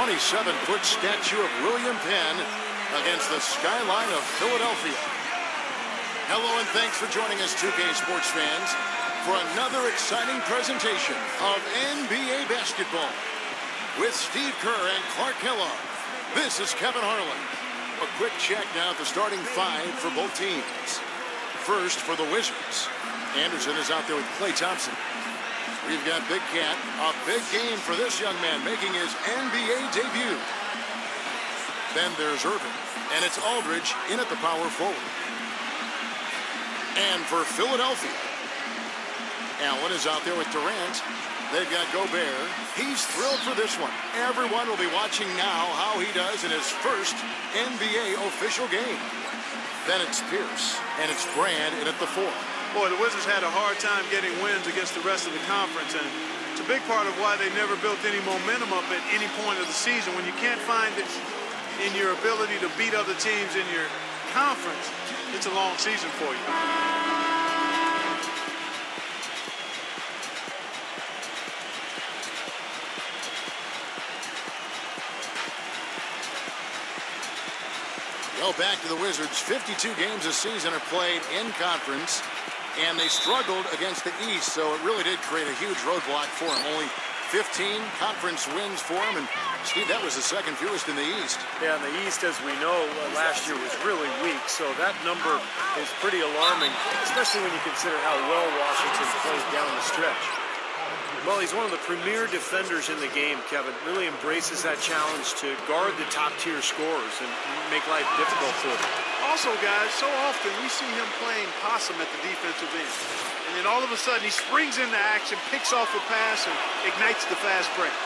27-foot statue of William Penn against the skyline of Philadelphia. Hello and thanks for joining us, 2K Sports fans, for another exciting presentation of NBA basketball. With Steve Kerr and Clark Kellogg, this is Kevin Harlan. A quick check now at the starting five for both teams. First, for the Wizards, Anderson is out there with Klay Thompson. We've got Big Cat, a big game for this young man making his NBA debut. Then there's Irving, and it's Aldridge in at the power forward. And for Philadelphia, Allen is out there with Durant. They've got Gobert. He's thrilled for this one. Everyone will be watching now how he does in his first NBA official game. Then it's Pierce, and it's Brand in at the four. Boy, the Wizards had a hard time getting wins against the rest of the conference, and it's a big part of why they never built any momentum up at any point of the season. When you can't find it in your ability to beat other teams in your conference, it's a long season for you. Well, back to the Wizards. 52 games this season are played in conference, and they struggled against the East, so it really did create a huge roadblock for them. Only 15 conference wins for them, and Steve, that was the second fewest in the East. Yeah, in the East, as we know, last year was really weak, so that number is pretty alarming, especially when you consider how well Washington played down the stretch. Well, he's one of the premier defenders in the game, Kevin. Really embraces that challenge to guard the top-tier scorers and make life difficult for them. Also, guys, so often we see him playing possum at the defensive end. And then all of a sudden he springs into action, picks off a pass, and ignites the fast break.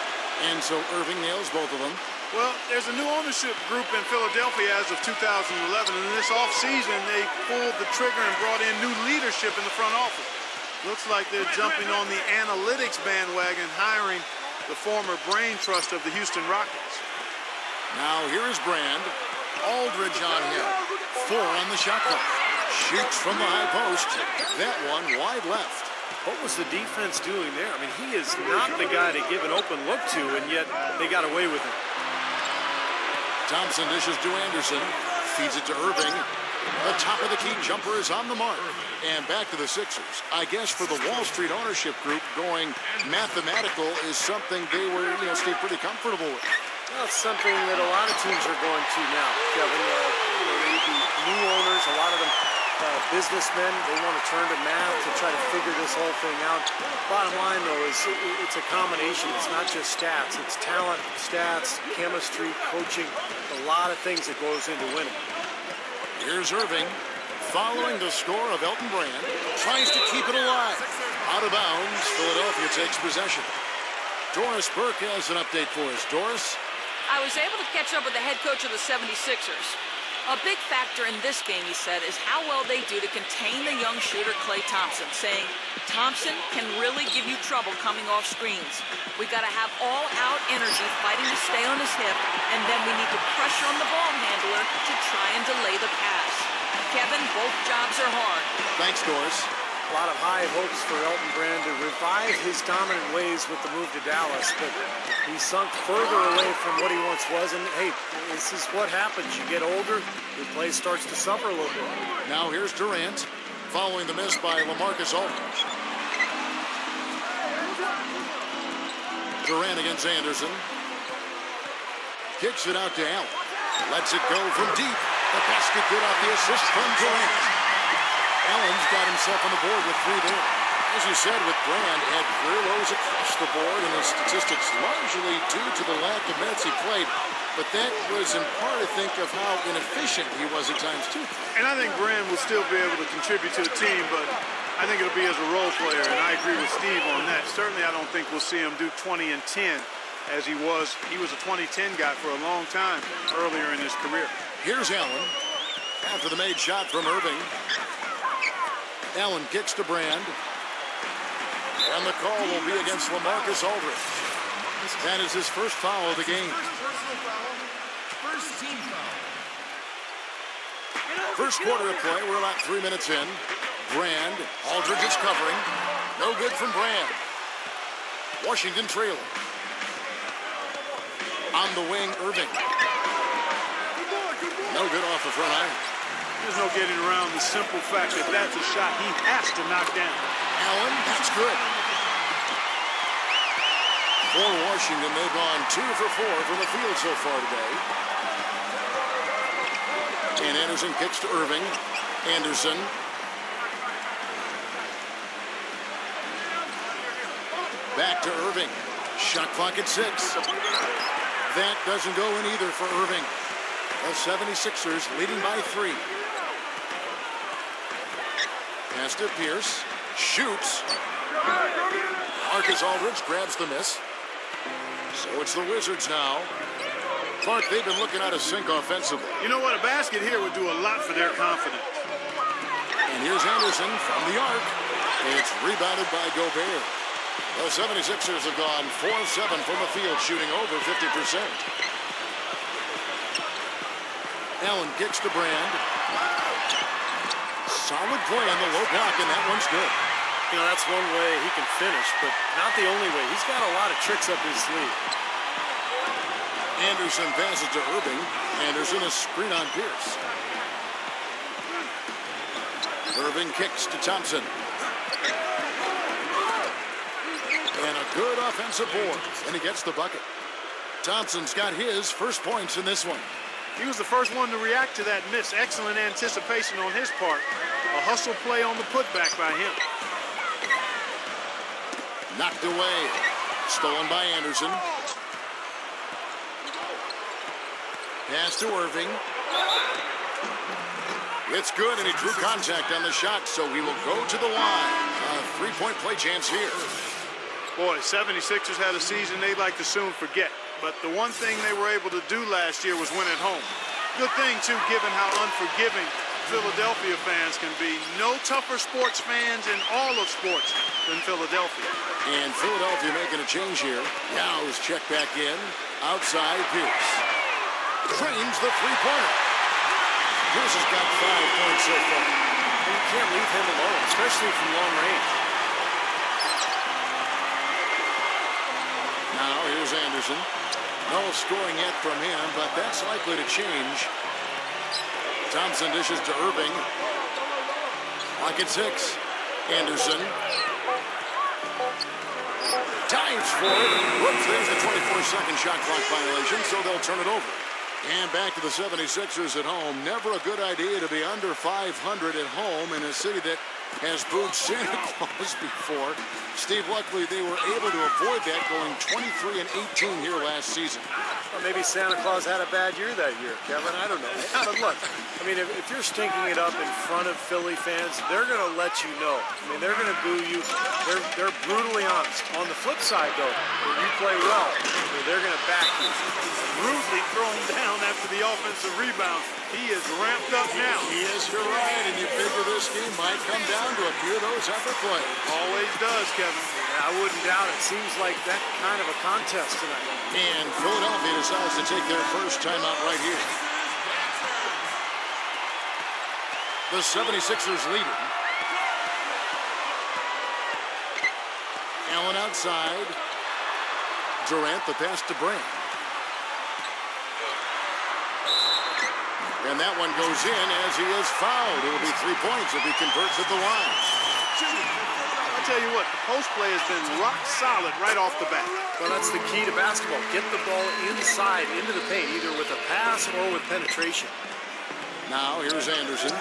And so Irving nails both of them. Well, there's a new ownership group in Philadelphia as of 2011, and in this offseason they pulled the trigger and brought in new leadership in the front office. Looks like they're jumping on the analytics bandwagon, hiring the former brain trust of the Houston Rockets. Now here is Brand. Aldridge on him. 4 on the shot clock. Shoots from the high post. That one wide left. What was the defense doing there? I mean, he is not the guy to give an open look to, and yet they got away with it. Thompson dishes to Anderson. Feeds it to Irving. The top of the key jumper is on the mark. And back to the Sixers. I guess for the Wall Street ownership group, going mathematical is something they were, Steve, pretty comfortable with. Well, it's something that a lot of teams are going to now, Kevin. The new owners, a lot of them businessmen, they want to turn to math to try to figure this whole thing out. Bottom line, though, is it's a combination. It's not just stats. It's talent, stats, chemistry, coaching, a lot of things that goes into winning. Here's Irving, following the score of Elton Brand, tries to keep it alive. Out of bounds, Philadelphia takes possession. Doris Burke has an update for us. Doris? I was able to catch up with the head coach of the 76ers. A big factor in this game, he said, is how well they do to contain the young shooter Klay Thompson, saying Thompson can really give you trouble coming off screens. We got to have all-out energy fighting to stay on his hip, and then we need to pressure on the ball handler to try and delay the pass. Kevin, both jobs are hard. Thanks, Doris. A lot of high hopes for Elton Brand to revive his dominant ways with the move to Dallas, but he's sunk further away from what he once was. And hey, this is what happens. You get older, your play starts to suffer a little bit. Now here's Durant, following the miss by LaMarcus Aldridge. Durant against Anderson. Kicks it out to Allen. Lets it go from deep. The basket good off the assist from Durant. Allen's got himself on the board with 3 there. As you said, with Brand, had career lows across the board, and his statistics largely due to the lack of minutes he played. But that was in part, I think, of how inefficient he was at times, too. And I think Brand will still be able to contribute to the team, but I think it'll be as a role player, and I agree with Steve on that. Certainly, I don't think we'll see him do 20 and 10 as he was. He was a 20-10 guy for a long time earlier in his career. Here's Allen after the made shot from Irving. Allen kicks to Brand. And the call will be against LaMarcus Aldridge. That is his first foul of the game. First team foul. First quarter of play, we're about 3 minutes in. Brand, Aldridge is covering. No good from Brand. Washington trailing. On the wing, Irving. No good off the front iron. There's no getting around the simple fact that that's a shot he has to knock down. Allen, that's good. For Washington, they've gone 2 for 4 from the field so far today. And Anderson kicks to Irving. Anderson. Back to Irving. Shot clock at 6. That doesn't go in either for Irving. The 76ers leading by 3. Pass to Pierce. Shoots. Marcus Aldridge grabs the miss. So it's the Wizards now. Clark, they've been looking out of sync offensively. You know what? A basket here would do a lot for their confidence. And here's Anderson from the arc. It's rebounded by Gobert. The 76ers have gone 4 of 7 from the field, shooting over 50%. Allen kicks to Brand. Solid play on the low block, and that one's good. You know, that's one way he can finish, but not the only way. He's got a lot of tricks up his sleeve. Anderson passes to Irving. Anderson a screen on Pierce. Irving kicks to Thompson. And a good offensive board. And he gets the bucket. Thompson's got his first points in this one. He was the first one to react to that miss. Excellent anticipation on his part. A hustle play on the putback by him. Knocked away. Stolen by Anderson. Pass to Irving. It's good, and he drew contact on the shot, so he will go to the line. A three-point play chance here. Boy, 76ers had a season they'd like to soon forget. But the one thing they were able to do last year was win at home. Good thing, too, given how unforgiving Philadelphia fans can be. No tougher sports fans in all of sports than Philadelphia. And Philadelphia making a change here. Yow's checked back in. Outside, Pierce. Drains the three-pointer. Pierce has got 5 points so far. And you can't leave him alone, especially from long range. Now here's Anderson. No scoring yet from him, but that's likely to change. Thompson dishes to Irving. Clock at 6. Anderson. Dives for it. Whoops, there's the 24-second shot clock violation, so they'll turn it over. And back to the 76ers at home. Never a good idea to be under 500 at home in a city that has booed Santa Claus before. Steve, luckily they were able to avoid that, going 23 and 18 here last season. Well, maybe Santa Claus had a bad year that year, Kevin. I don't know. But look, I mean, if you're stinking it up in front of Philly fans, they're going to let you know. I mean, they're going to boo you. They're brutally honest. On the flip side, though, when you play well, they're going to back you. Rudely thrown down after the offensive rebound. He is ramped up now. He is, you're right, and you figure this game might come down to a few of those effort plays. Always does, Kevin. I wouldn't doubt it. Seems like that kind of a contest tonight. And Philadelphia decides to take their first timeout right here. The 76ers leading. Allen outside. Durant the pass to Brand. And that one goes in as he is fouled. It will be 3 points if he converts at the line. I'll tell you what, the post play has been rock solid right off the bat. Well, that's the key to basketball. Get the ball inside, into the paint, either with a pass or with penetration. Now here's Anderson.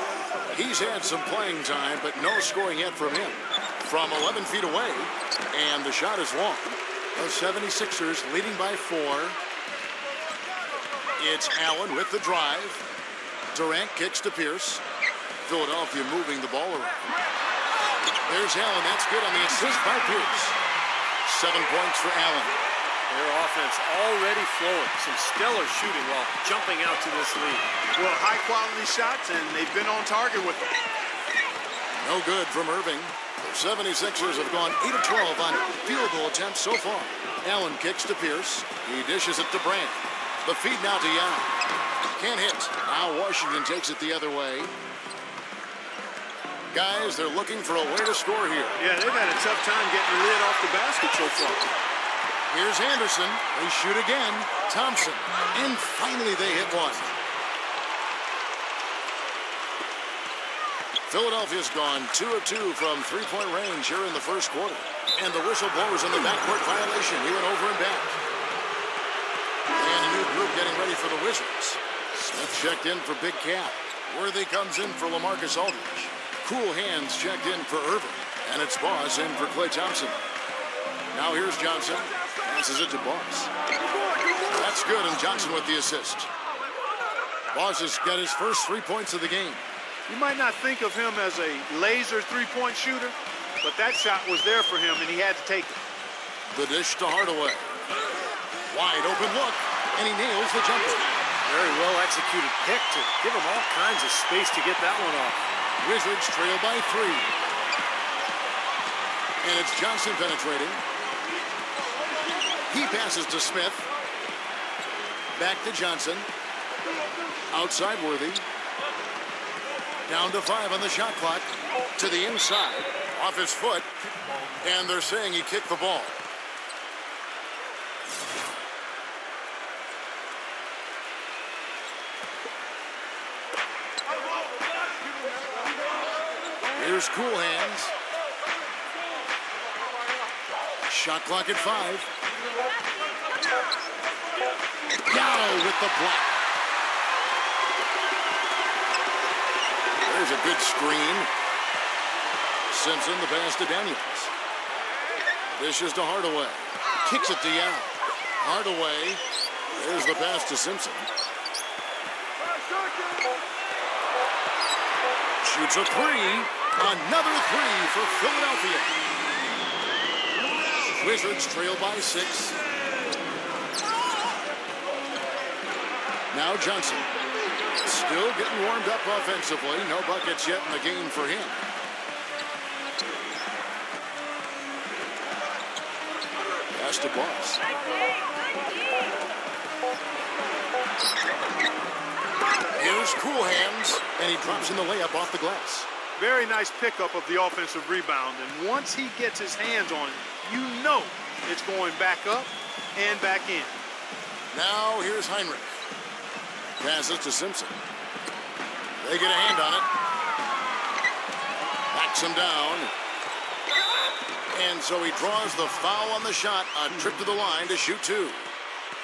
He's had some playing time, but no scoring yet from him. From 11 feet away, and the shot is long. The 76ers leading by 4. It's Allen with the drive. Durant kicks to Pierce. Philadelphia moving the ball around. There's Allen. That's good on the assist by Pierce. 7 points for Allen. Their offense already flowing. Some stellar shooting while jumping out to this lead. Well, high-quality shots, and they've been on target with them. No good from Irving. The 76ers have gone 8 of 12 on field goal attempts so far. Allen kicks to Pierce. He dishes it to Brand. The feed now to Young. Can't hit. Now Washington takes it the other way. Guys, they're looking for a way to score here. Yeah, they've had a tough time getting the lid off the basket so far. Here's Anderson. They shoot again. Thompson. And finally they hit one. Philadelphia's gone 2 of 2 from three-point range here in the first quarter. And the whistle blows on the backcourt violation. He went over and back. And a new group getting ready for the Wizards. Smith checked in for Big Cat. Worthy comes in for LaMarcus Aldridge. Cool Hands checked in for Irvin. And it's Boss in for Klay Thompson. Now here's Johnson. Passes it to Boss. That's good, and Johnson with the assist. Boss has got his first 3 points of the game. You might not think of him as a laser three-point shooter, but that shot was there for him, and he had to take it. The dish to Hardaway. Wide open look, and he nails the jumper. Very well executed pick to give him all kinds of space to get that one off. Wizards trail by 3. And it's Johnson penetrating. He passes to Smith. Back to Johnson. Outside Worthy. Down to 5 on the shot clock. To the inside. Off his foot. And they're saying he kicked the ball. Here's Cool Hands. Shot clock at 5. Gallo with the block. There's a good screen. Simpson the pass to Daniels. Dishes to Hardaway. Kicks it to Yao. Hardaway. There's the pass to Simpson. Shoots a 3. Another 3 for Philadelphia. Wizards trail by 6. Now Johnson. Still getting warmed up offensively. No buckets yet in the game for him. Pass to Boss. Here's Cool Hands, and he drops in the layup off the glass. Very nice pickup of the offensive rebound, and once he gets his hands on it, you know it's going back up and back in. Now here's Heinrich. Passes to Simpson. They get a hand on it. Backs him down. And so he draws the foul on the shot. A trip to the line to shoot 2.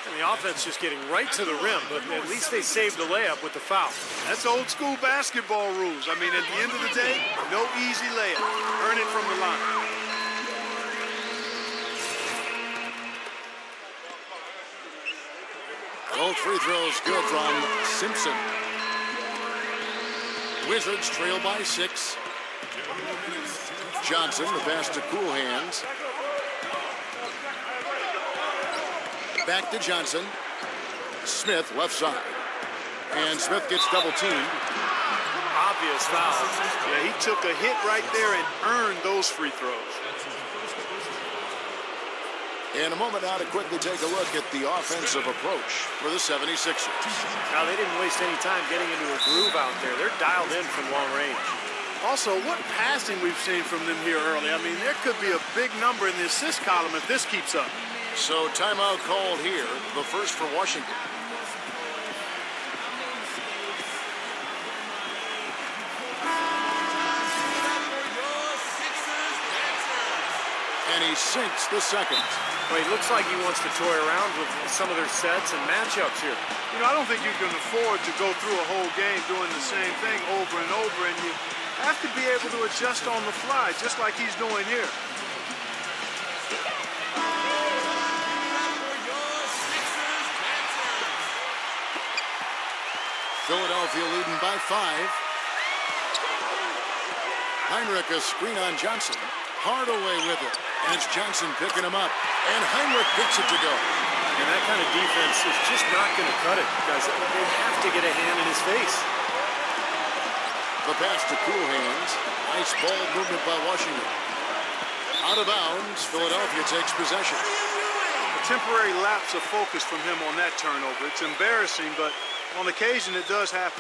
And the offense just getting right to the rim, but at least they saved the layup with the foul. That's old school basketball rules. I mean, at the end of the day, no easy layup. Earn it from the line. Both free throws good from Simpson. Wizards trail by 6. Johnson, the pass to Cool Hands. Back to Johnson. Smith, left side. And Smith gets double teamed. Obvious foul. Yeah, he took a hit right there and earned those free throws. In a moment now to quickly take a look at the offensive approach for the 76ers. Now, they didn't waste any time getting into a groove out there. They're dialed in from long range. Also, what passing we've seen from them here early. I mean, there could be a big number in the assist column if this keeps up. So timeout called here, the first for Washington. And he sinks the second. Well, he looks like he wants to toy around with some of their sets and matchups here. You know, I don't think you can afford to go through a whole game doing the same thing over and over, and you have to be able to adjust on the fly, just like he's doing here. Philadelphia leading by 5. Heinrich a screen on Johnson. Hardaway with it. And it's Johnson picking him up. And Heinrich picks it to go. And that kind of defense is just not going to cut it, guys. They have to get a hand in his face. The pass to Cool Hands. Nice ball movement by Washington. Out of bounds, Philadelphia takes possession. A temporary lapse of focus from him on that turnover. It's embarrassing, but on occasion it does happen.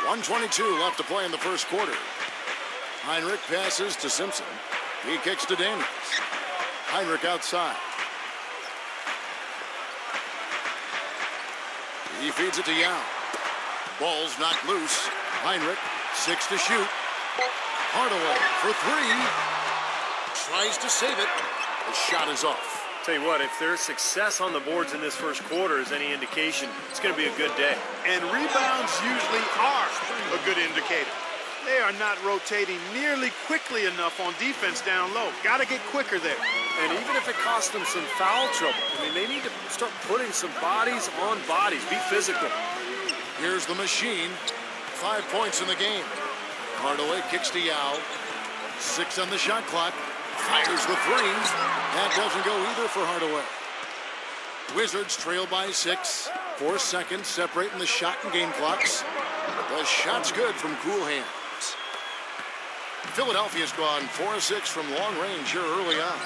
1:22 left to play in the first quarter. Heinrich passes to Simpson. He kicks to Daniels. Heinrich outside. He feeds it to Yao. Ball's knocked loose. Heinrich, 6 to shoot. Hardaway for 3. Tries to save it. The shot is off. Tell you what, if there's success on the boards in this first quarter is any indication, it's going to be a good day. And rebounds usually are a good indicator. They are not rotating nearly quickly enough on defense down low. Got to get quicker there. And even if it costs them some foul trouble, I mean, they need to start putting some bodies on bodies. Be physical. Here's the machine. 5 points in the game. Hardaway kicks to Yao. 6 on the shot clock. Fires the 3. That doesn't go either for Hardaway. Wizards trail by 6. 4 seconds separating the shot and game clocks. The shot's good from cool hands. Philadelphia's gone 4 of 6 from long range here early on.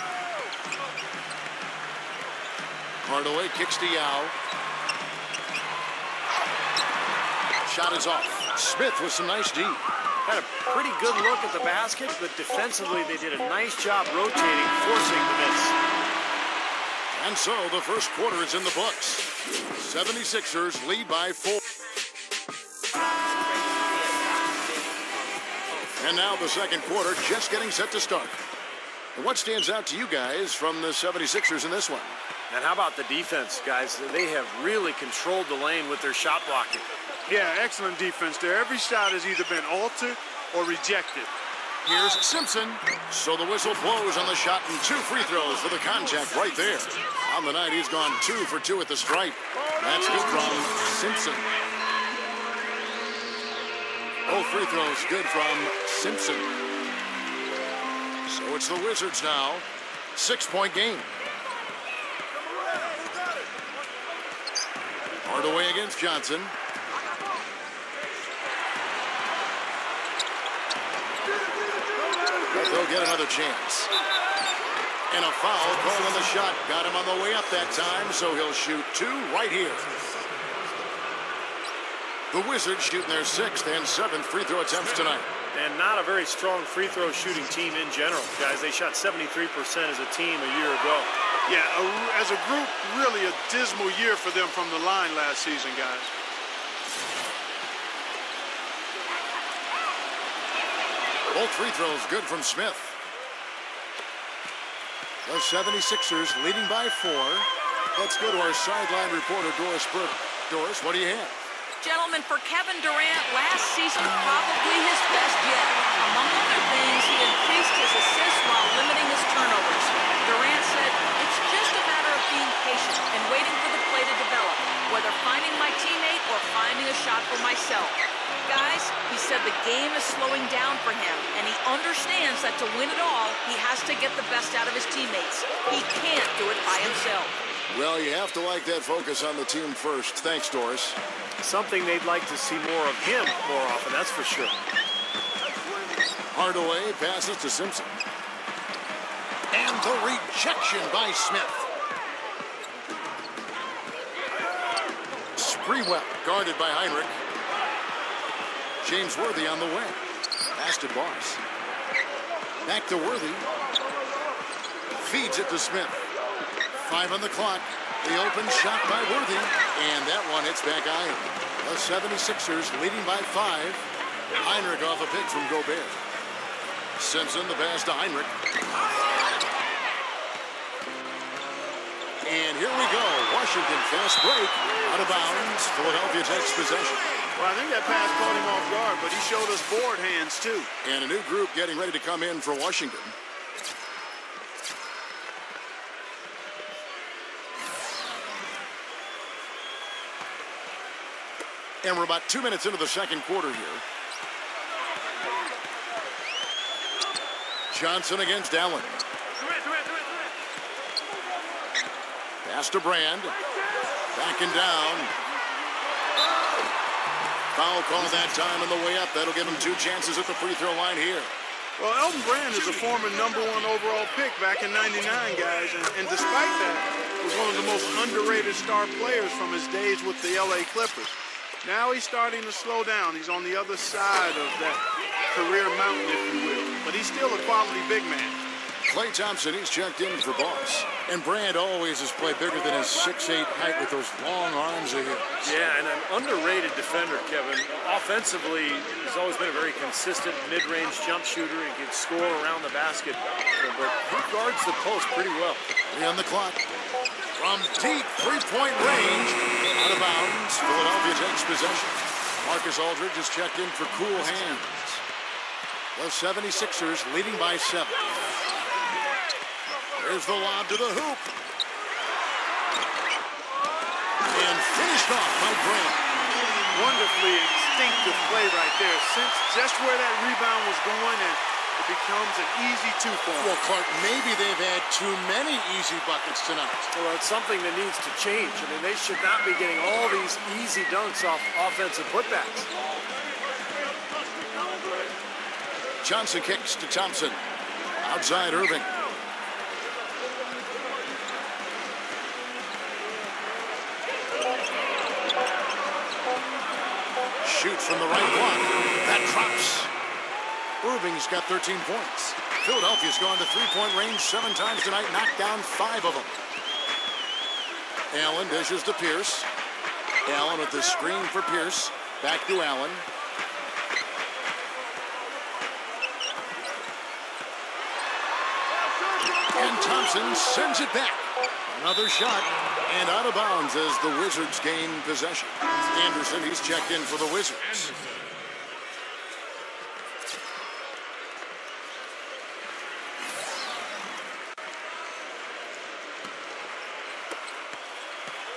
Hardaway kicks to Yao. Shot is off. Smith with some nice D. Had a pretty good look at the basket, but defensively they did a nice job rotating, forcing the miss. And so the first quarter is in the books. 76ers lead by 4. And now the second quarter just getting set to start. And what stands out to you guys from the 76ers in this one? And how about the defense, guys? They have really controlled the lane with their shot blocking. Yeah, excellent defense there. Every shot has either been altered or rejected. Here's Simpson. So the whistle blows on the shot and 2 free throws for the contact right there. On the night, he's gone 2 for 2 at the stripe. That's good from Simpson. Both free throws good from Simpson. So it's the Wizards now. 6-point game. Hardaway against Johnson. But they'll get another chance. And a foul called on the shot. Got him on the way up that time, so he'll shoot 2 right here. The Wizards shooting their 6th and 7th free throw attempts tonight. And not a very strong free throw shooting team in general, guys. They shot 73% as a team a year ago. Yeah, as a group, really a dismal year for them from the line last season, guys. Both free throws good from Smith. The 76ers leading by 4. Let's go to our sideline reporter, Doris Burke. Doris, what do you have? Gentlemen, for Kevin Durant, last season probably his best yet. Among other things, he increased his assists while limiting his turnovers. Durant said, "It's just a matter of being patient and waiting for the play to develop, whether finding my teammate or finding a shot for myself." Guys, he said the game is slowing down for him, and he understands that to win it all, he has to get the best out of his teammates. He can't do it by himself. Well, you have to like that focus on the team first. Thanks, Doris. Something they'd like to see more of him more often, that's for sure. Hardaway passes to Simpson. And the rejection by Smith. Sprewell guarded by Heinrich. James Worthy on the way. Pass to Boss. Back to Worthy. Feeds it to Smith. 5 on the clock. The open shot by Worthy. And that one hits back iron. The 76ers leading by 5. Heinrich off a pick from Gobert. Simpson the pass to Heinrich. And here we go. Washington fast break. Out of bounds. Philadelphia takes possession. Well, I think that pass caught him off guard, but he showed us board hands, too. And a new group getting ready to come in for Washington. And we're about 2 minutes into the second quarter here. Johnson against Allen. Pass to Brand. Backing down. Foul call that time on the way up. That'll give him 2 chances at the free throw line here. Well, Elton Brand is a former #1 overall pick back in '99, guys. And despite that, was one of the most underrated star players from his days with the LA Clippers. Now he's starting to slow down. He's on the other side of that career mountain, if you will. But he's still a quality big man. Klay Thompson, he's checked in for Boss. And Brand always has played bigger than his 6'8" height with those long arms of his. Yeah, and an underrated defender, Kevin. Offensively, he's always been a very consistent mid-range jump shooter. He can score around the basket, but he guards the post pretty well. 3 on the clock. From deep three-point range, out of bounds, Philadelphia takes possession. Marcus Aldridge is checked in for cool hands. The 76ers leading by 7. There's the lob to the hoop. And finished off by Grant. Wonderfully instinctive play right there. Sense just where that rebound was going, and it becomes an easy 2 for him. Well, Clark, maybe they've had too many easy buckets tonight. Well, it's something that needs to change. I mean, they should not be getting all these easy dunks off offensive putbacks. Johnson kicks to Thompson. Outside Irving. Shoots from the right block. That drops. Irving's got 13 points. Philadelphia's gone to three-point range 7 times tonight, knocked down 5 of them. Allen dishes to Pierce. Allen with the screen for Pierce. Back to Allen. And Thompson sends it back. Another shot, and out of bounds as the Wizards gain possession. Anderson, he's checked in for the Wizards.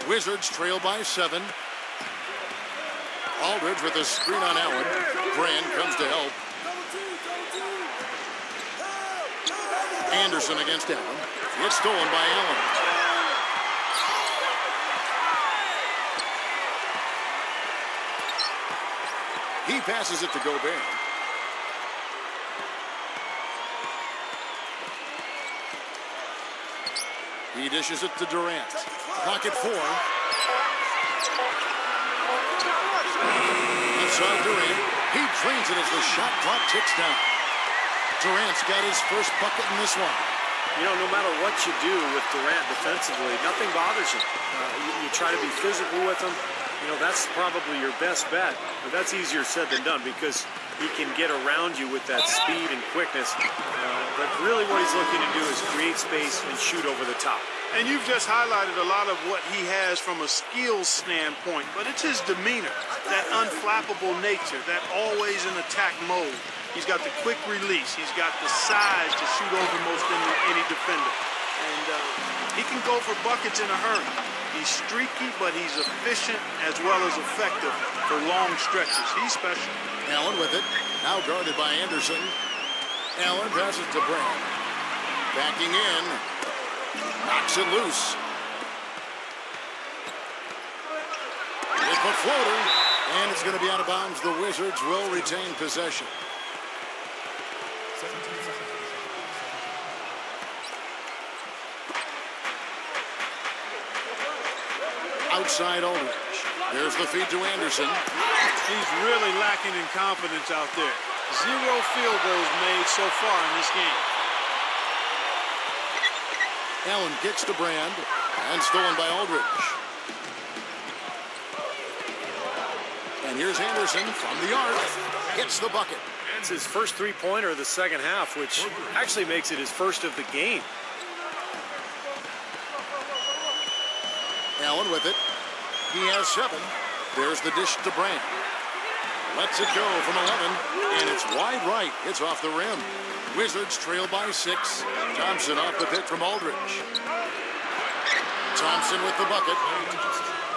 Wizards trail by 7. Aldridge with a screen on Allen. Brand comes to help. Anderson against Allen. It's stolen by Allen. He passes it to Gobert. He dishes it to Durant. Pocket 4. Inside Durant. He drains it as the shot clock ticks down. Durant's got his first bucket in this one. You know, no matter what you do with Durant defensively, nothing bothers him. You try to be physical with him. You know, that's probably your best bet. But that's easier said than done because he can get around you with that speed and quickness. But really what he's looking to do is create space and shoot over the top. And you've just highlighted a lot of what he has from a skills standpoint, but it's his demeanor, that unflappable nature, that always in attack mode. He's got the quick release. He's got the size to shoot over most any defender. And he can go for buckets in a hurry. He's streaky, but he's efficient as well as effective for long stretches. He's special. Allen with it. Now guarded by Anderson. Allen passes to Brand. Backing in. Knocks it loose. It's a floater. And it's going to be out of bounds. The Wizards will retain possession. Outside Aldridge. There's the feed to Anderson. He's really lacking in confidence out there. 0 field goals made so far in this game. Allen kicks to Brand. And stolen by Aldridge. And here's Anderson from the arc. Gets the bucket. It's his first three-pointer of the second half, which actually makes it his first of the game. Allen with it. He has 7. There's the dish to Brand. Lets it go from 11. And it's wide right. It's off the rim. Wizards trail by 6. Thompson off the pick from Aldridge. Thompson with the bucket.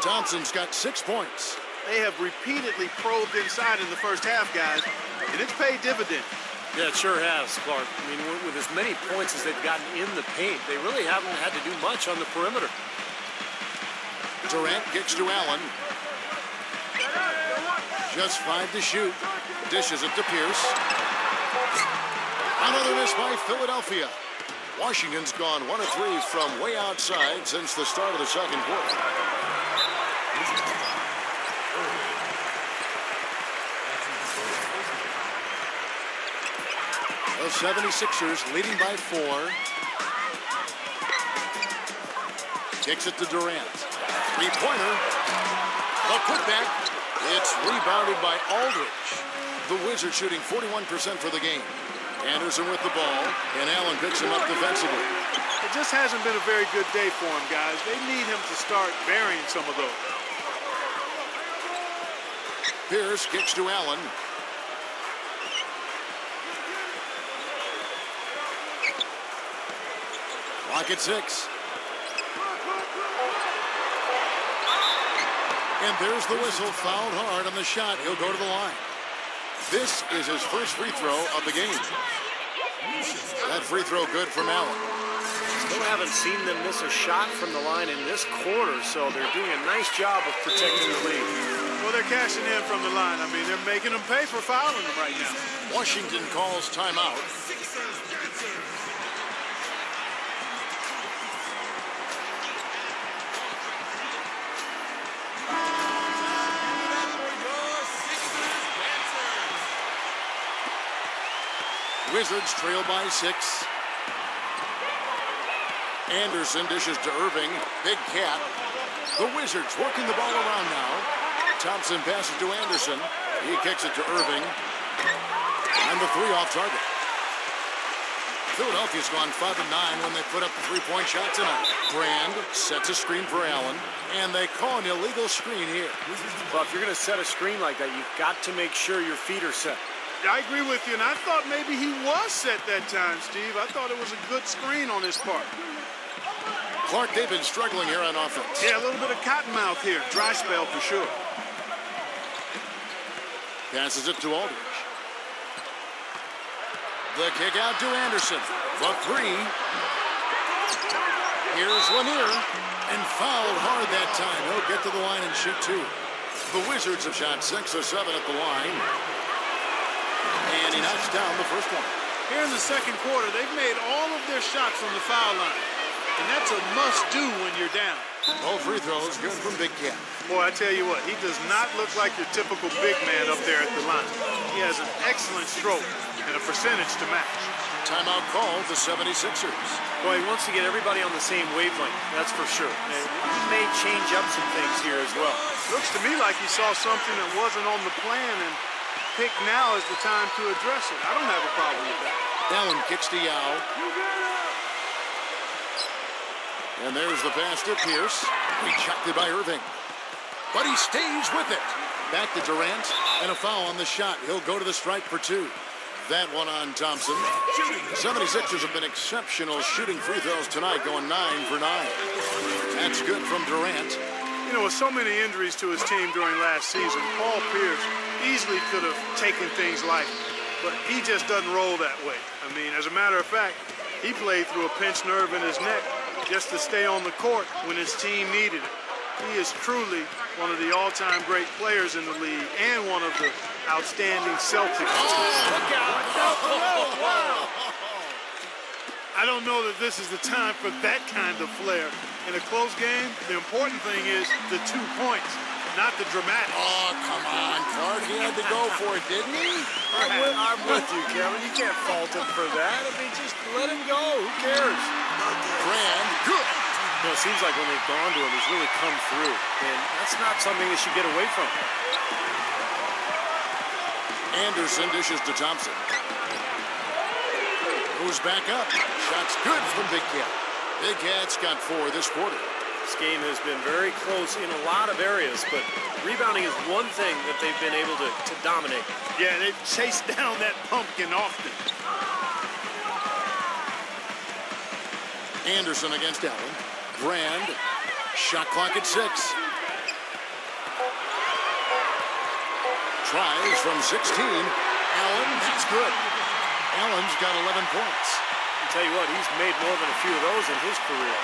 Thompson's got 6 points. They have repeatedly probed inside in the first half, guys, and it's paid dividends. Yeah, it sure has, Clark. I mean, with as many points as they've gotten in the paint, they really haven't had to do much on the perimeter. Durant kicks to Allen. Just 5 to shoot. Dishes it to Pierce. Another miss by Philadelphia. Washington's gone 1 of 3 from way outside since the start of the second quarter. The 76ers leading by 4. Kicks it to Durant. Three-pointer. A putback. It's rebounded by Aldridge. The Wizards shooting 41% for the game. Anderson with the ball, and Allen picks him up defensively. It just hasn't been a very good day for him, guys. They need him to start burying some of those. Pierce kicks to Allen. Clock at 6. And there's the whistle, fouled hard on the shot. He'll go to the line. This is his first free throw of the game. That free throw good from Allen. Still haven't seen them miss a shot from the line in this quarter, so they're doing a nice job of protecting the lead. Well, they're cashing in from the line. I mean, they're making them pay for fouling them right now. Washington calls timeout. Wizards trail by 6. Anderson dishes to Irving. Big cat. The Wizards working the ball around now. Thompson passes to Anderson. He kicks it to Irving. And the 3 off target. Philadelphia's gone 5 of 9 when they put up the 3-point shot tonight. Brand sets a screen for Allen. And they call an illegal screen here. Well, if you're going to set a screen like that, you've got to make sure your feet are set. I agree with you, and I thought maybe he was set that time, Steve. I thought it was a good screen on his part. Clark, they've been struggling here on offense. Yeah, a little bit of cottonmouth here. Dry spell for sure. Passes it to Aldridge. The kick out to Anderson. The 3. Here's Lanier. And fouled hard that time. He'll get to the line and shoot 2. The Wizards have shot 6 of 7 at the line. And he knocks down the first one. Here in the second quarter, they've made all of their shots from the foul line. And that's a must-do when you're down. Both free throws good from Big Cat. Boy, I tell you what, he does not look like your typical big man up there at the line. He has an excellent stroke and a percentage to match. Timeout called the 76ers. Boy, he wants to get everybody on the same wavelength, that's for sure. He may change up some things here as well. Looks to me like he saw something that wasn't on the plan and picked now is the time to address it. I don't have a problem with that. Allen kicks to Yao. And there's the pass to Pierce. Rejected by Irving. But he stays with it. Back to Durant. And a foul on the shot. He'll go to the strike for 2. That one on Thompson. The 76ers have been exceptional shooting free throws tonight, going 9 for 9. That's good from Durant. You know, with so many injuries to his team during last season, Paul Pierce easily could have taken things lightly. But he just doesn't roll that way. I mean, as a matter of fact, he played through a pinched nerve in his neck just to stay on the court when his team needed it. He is truly one of the all-time great players in the league and one of the outstanding Celtics. Oh, look out! Oh, wow. I don't know that this is the time for that kind of flair. In a close game, the important thing is the 2 points, not the dramatic. Oh, come on, Clark. He had to go for it, didn't he? I'm with you, Kevin. You can't fault him for that. I mean, just let him go. Who cares? Brand, good. You know, it seems like when they've gone to him, he's really come through. And that's not something they should get away from. Anderson dishes to Thompson. Moves back up. Shots good from Big Cat. Big Cat's got 4 this quarter. This game has been very close in a lot of areas, but rebounding is one thing that they've been able to dominate. Yeah, they've chased down that pumpkin often. Anderson against Allen. Brand. Shot clock at 6. Tries from 16. Allen, that's good. Allen's got 11 points. I'll tell you what, he's made more than a few of those in his career.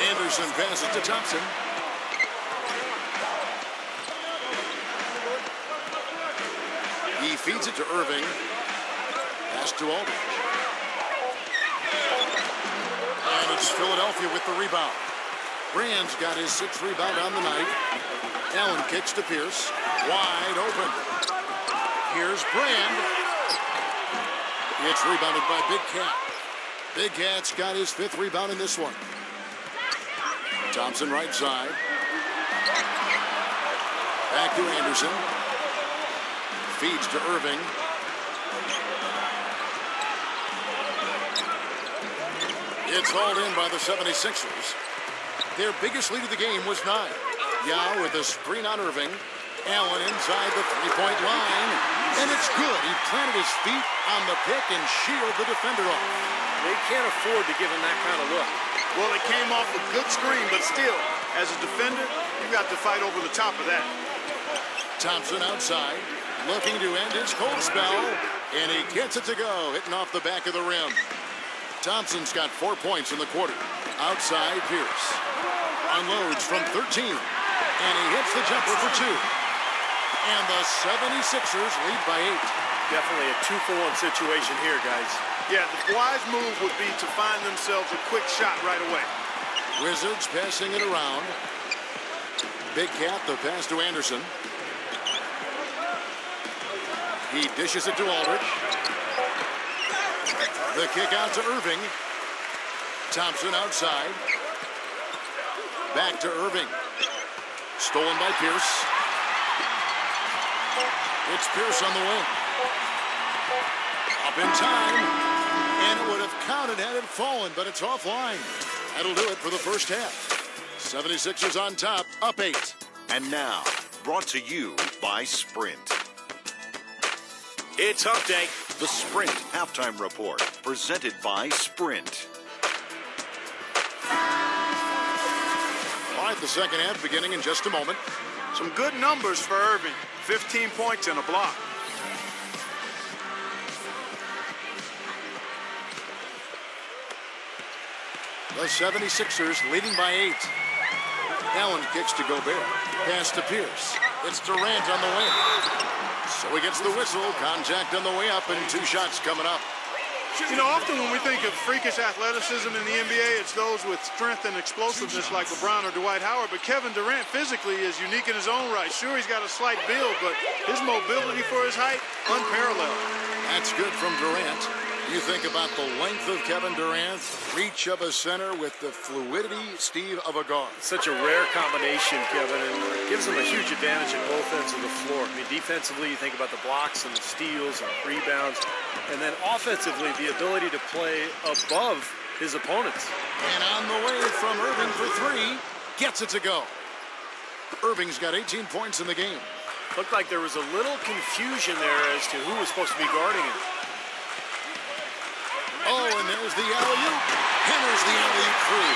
Anderson passes to Thompson. He feeds it to Irving. Pass to Aldridge. And it's Philadelphia with the rebound. Brand's got his 6th rebound on the night. Allen kicks to Pierce. Wide open. Here's Brand. It's rebounded by Big Cat. Big Cat's got his 5th rebound in this one. Thompson right side. Back to Anderson. Feeds to Irving. It's hauled in by the 76ers. Their biggest lead of the game was 9. Yao with a screen on Irving. Allen inside the three-point line. And it's good. He planted his feet on the pick and shielded the defender off. They can't afford to give him that kind of look. Well, it came off a good screen, but still, as a defender, you got to fight over the top of that. Thompson outside, looking to end his cold spell, and he gets it to go, hitting off the back of the rim. Thompson's got 4 points in the quarter. Outside, Pierce unloads from 13, and he hits the jumper for 2. And the 76ers lead by 8. Definitely a 2-for-1 situation here, guys. Yeah, the wise move would be to find themselves a quick shot right away. Wizards passing it around. Big Cat, the pass to Anderson. He dishes it to Aldridge. The kick out to Irving. Thompson outside. Back to Irving. Stolen by Pierce. It's Pierce on the wing. Up in time. And it would have counted had it fallen, but it's offline. That'll do it for the first half. 76ers on top, up 8. And now, brought to you by Sprint. It's Hump Day. The Sprint Halftime Report, presented by Sprint. All right, the second half beginning in just a moment. Some good numbers for Irving. 15 points and a block. The 76ers leading by 8. Allen kicks to Gobert. Pass to Pierce. It's Durant on the wing. So he gets the whistle. Contact on the way up, and 2 shots coming up. You know, often when we think of freakish athleticism in the NBA, it's those with strength and explosiveness like LeBron or Dwight Howard. But Kevin Durant physically is unique in his own right. Sure, he's got a slight build, but his mobility for his height, unparalleled. That's good from Durant. You think about the length of Kevin Durant, reach of a center with the fluidity, Steve, of a guard. Such a rare combination, Kevin, and it gives them a huge advantage at both ends of the floor. I mean, defensively, you think about the blocks and the steals and rebounds, and then offensively, the ability to play above his opponents. And on the way from Irving for 3, gets it to go. Irving's got 18 points in the game. Looked like there was a little confusion there as to who was supposed to be guarding him. Oh, and there's the alley-oop. Hammers the alley-oop through.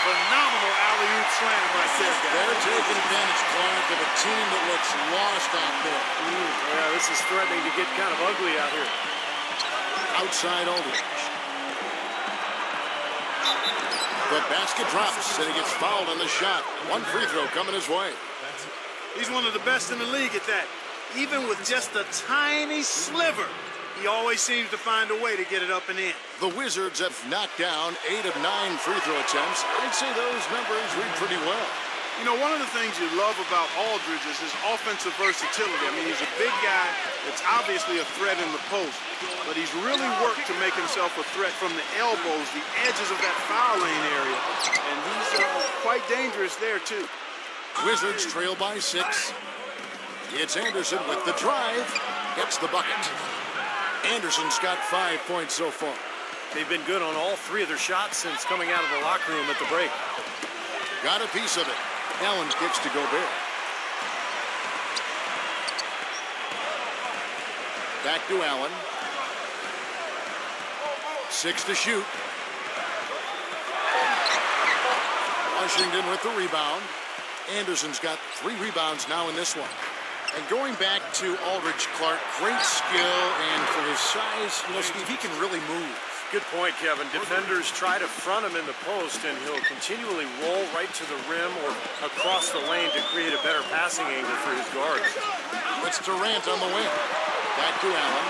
Phenomenal alley-oop slam right there, guys. They're taking advantage, Clark, of a team that looks lost out there. Yeah, this is threatening to get kind of ugly out here. Outside Aldridge. The basket drops, and he gets fouled on the shot. 1 free throw coming his way. He's one of the best in the league at that. Even with just a tiny sliver, he always seems to find a way to get it up and in. The Wizards have knocked down 8 of 9 free throw attempts. I'd say those numbers read pretty well. You know, one of the things you love about Aldridge is his offensive versatility. I mean, he's a big guy that's obviously a threat in the post, but he's really worked to make himself a threat from the elbows, the edges of that foul lane area, and he's quite dangerous there, too. Wizards trail by 6. It's Anderson with the drive. Gets the bucket. Anderson's got 5 points so far. They've been good on all 3 of their shots since coming out of the locker room at the break. Got a piece of it. Allen kicks to Gobert. Back to Allen. 6 to shoot. Washington with the rebound. Anderson's got 3 rebounds now in this one. And going back to Aldridge, Clark, great skill, and for his size, you know, Steve, he can really move. Good point, Kevin. Defenders try to front him in the post, and he'll continually roll right to the rim or across the lane to create a better passing angle for his guards. It's Durant on the wing. Back to Allen.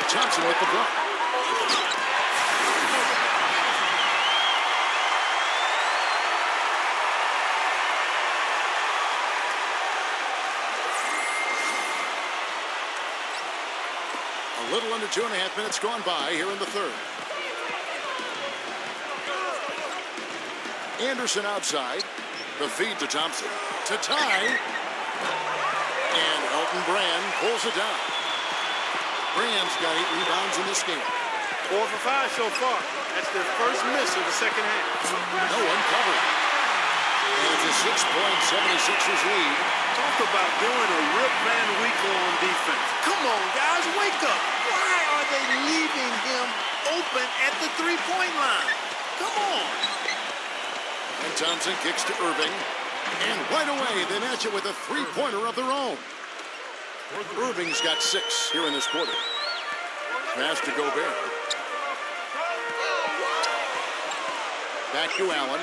Thompson with the block. 2.5 minutes gone by here in the third. Anderson outside. The feed to Thompson. To tie. And Elton Brand pulls it down. Brand's got 8 rebounds in this game. 4 for 5 so far. That's their first miss of the second half. No one covered. And it's a 6-point 76ers lead. Talk about doing a Rip Van Winkle on defense. Come on, guys, wake up. Why are they leaving him open at the three-point line? Come on. And Thompson kicks to Irving. And right away, they match it with a three-pointer of their own. Irving's got 6 here in this quarter. Pass to Gobert. Back to Allen.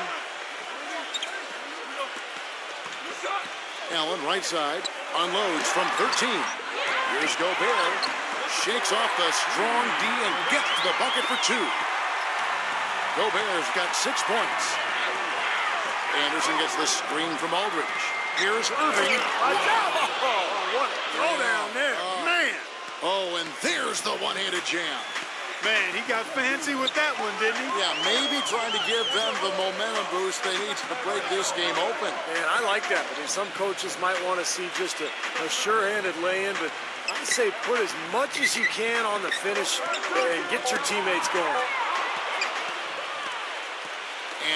Allen, right side, unloads from 13. Here's Gobert. Shakes off the strong D and gets the bucket for 2. Gobert's got 6 points. Anderson gets the screen from Aldridge. Here's Irving. Oh, what a throwdown there. Man. Oh, and there's the one-handed jam. Man, he got fancy with that one, didn't he? Yeah, maybe trying to give them the momentum boost they need to break this game open. Man, I like that. I mean, some coaches might want to see just a sure-handed lay-in, but I say put as much as you can on the finish and get your teammates going.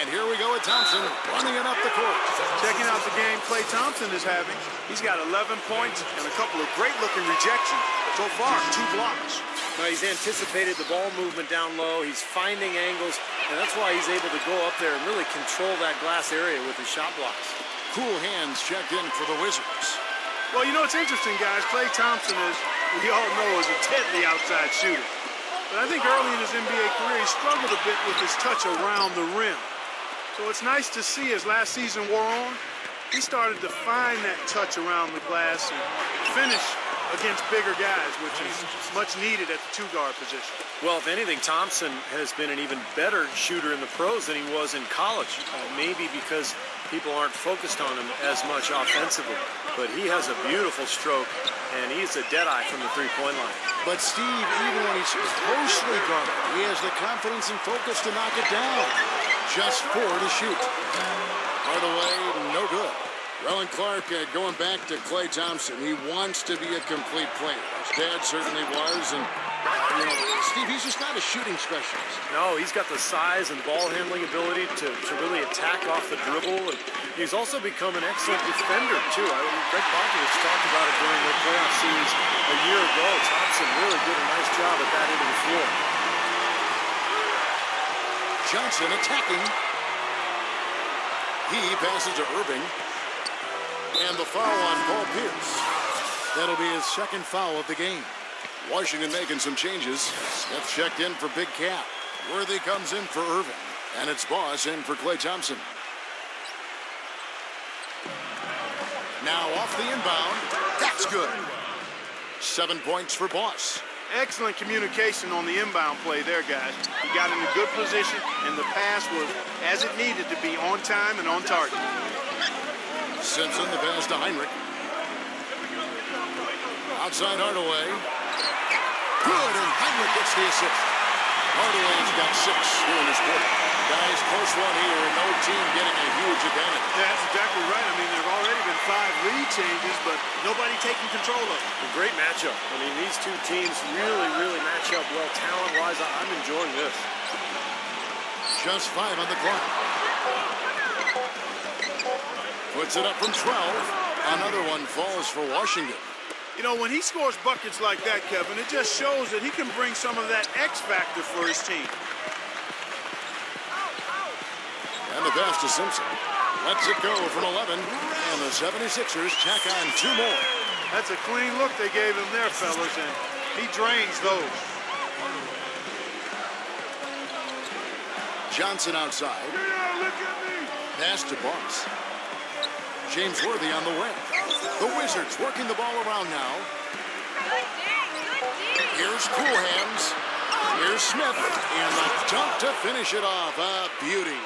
And here we go with Thompson running it up the court. Checking out the game Klay Thompson is having. He's got 11 points and a couple of great-looking rejections. So far, 2 blocks. No, he's anticipated the ball movement down low. He's finding angles, and that's why he's able to go up there and really control that glass area with his shot blocks. Cool hands checked in for the Wizards. Well, you know, it's interesting, guys. Klay Thompson is, we all know, is a deadly outside shooter. But I think early in his NBA career, he struggled a bit with his touch around the rim. So it's nice to see as last season wore on, he started to find that touch around the glass and finish against bigger guys, which is much needed at the 2-guard position. Well, if anything, Thompson has been an even better shooter in the pros than he was in college. Maybe because people aren't focused on him as much offensively. But he has a beautiful stroke, and he's a deadeye from the three-point line. But Steve, even when he's closely guarded, he has the confidence and focus to knock it down. Just 4 to shoot. Hardaway, no good. Rowan Clark going back to Klay Thompson. He wants to be a complete player. His dad certainly was. And, you know, Steve, he's just not a shooting specialist. No, he's got the size and ball handling ability to really attack off the dribble. And he's also become an excellent defender, too. Greg Popovich talked about it during the playoff series a year ago. Thompson really did a nice job at that end of the floor. Johnson attacking. He passes to Irving. And the foul on Paul Pierce. That'll be his second foul of the game. Washington making some changes. Smith checked in for Big Cat. Worthy comes in for Irving. And it's Boss in for Klay Thompson. Now off the inbound. That's good. 7 points for Boss. Excellent communication on the inbound play there, guys. He got in a good position, and the pass was as it needed to be, on time and on target. Simpson, the pass to Heinrich. Outside Hardaway. Good, and Heinrich gets the assist. Hardaway's got 6 here in this quarter. Guys, close one here. No team getting a huge advantage. Yeah, that's exactly right. I mean, there have already been 5 lead changes, but nobody taking control of it. A great matchup. I mean, these two teams really match up well talent-wise. I'm enjoying this. Just 5 on the clock. Puts it up from 12. Another one falls for Washington. You know, when he scores buckets like that, Kevin, it just shows that he can bring some of that X factor for his team. And the pass to Simpson. Lets it go from 11. And the 76ers tack on 2 more. That's a clean look they gave him there, fellas, and he drains those. Johnson outside. Pass to Boss. James Worthy on the wing. The Wizards working the ball around now. Here's Cool Hands. Here's Smith. And the dunk to finish it off. A beauty.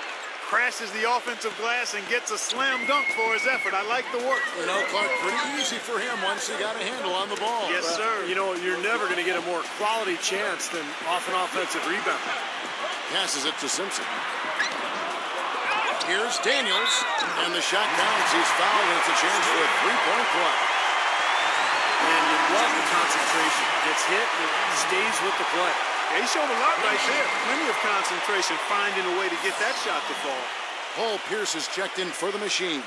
crashes the offensive glass and gets a slam dunk for his effort. I like the work. You know, Clark, pretty easy for him once he got a handle on the ball. Yes, sir. You know, you're never going to get a more quality chance than off an offensive rebound. Passes it to Simpson. Here's Daniels, and the shot counts. He's fouled, and it's a chance for a three-point play. And you love the concentration. Gets hit, and it stays with the play. Yeah, he showed a lot right there. Plenty of concentration, finding a way to get that shot to fall. Paul Pierce is checked in for the machine.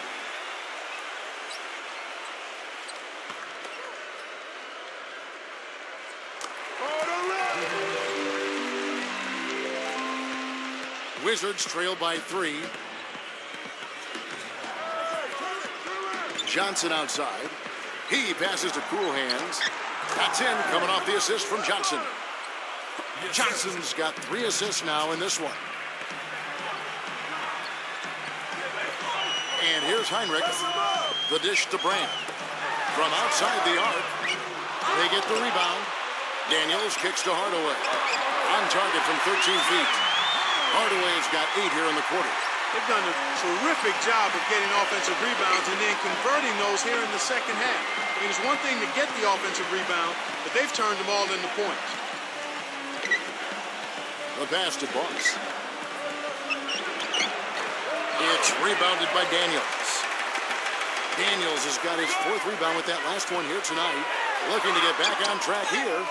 Wizards trail by 3. Johnson outside. He passes to Cool Hands. That's in, coming off the assist from Johnson. Johnson's got 3 assists now in this one. And here's Heinrich. The dish to Brand. From outside the arc. They get the rebound. Daniels kicks to Hardaway. On target from 13 feet. Hardaway's got 8 here in the quarter. They've done a terrific job of getting offensive rebounds and then converting those here in the second half. I mean, it's one thing to get the offensive rebound, but they've turned them all into points. The pass to Boss. It's rebounded by Daniels. Daniels has got his 4th rebound with that last one here tonight. Looking to get back on track here.